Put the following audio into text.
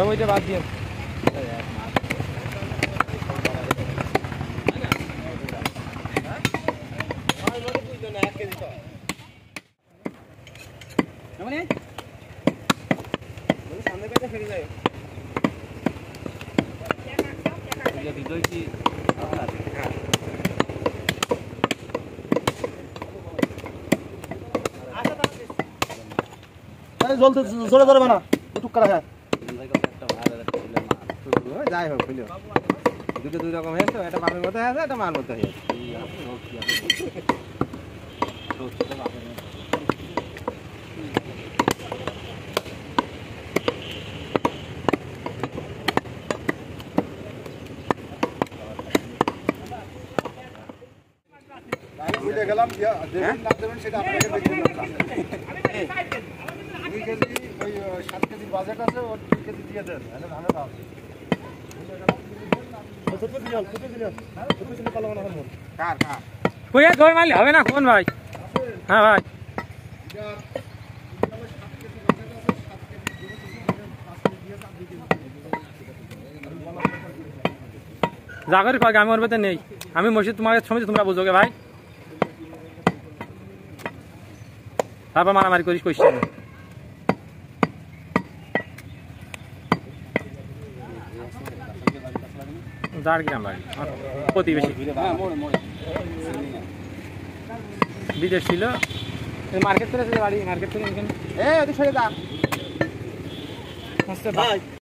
ওইটা বাদ দিয়ে সামনে পেতে ফেলে যায় জলতে জোরে ধরবে না টুক করা হ্যাঁ যাই হোক বুঝলো দুটো দুই রকম হয়েছে এটা বাপের মতো হয়েছে এটা মার মতো হয়েছে গেলাম সেটা আপনাকে 2 কেজি ওই 7 কেজির বাজেট আছে ওর 2 কেজি দিয়ে দেন তাহলে ধানের দাম হবে না কোন ভাই হ্যাঁ ভাই জাগরি পাগে আমি ওর ভেতরে নেই আমি মসজিদ তোমাকে সমিতি তোমরা বুঝোগে ভাই তারপর মারামারি করিস কোশ্চেন 4 গ্রাম বাড়ি প্রতিবেশী বিদেশ ছিল মার্কেট করে বাড়ি মার্কেট থেকে এখানে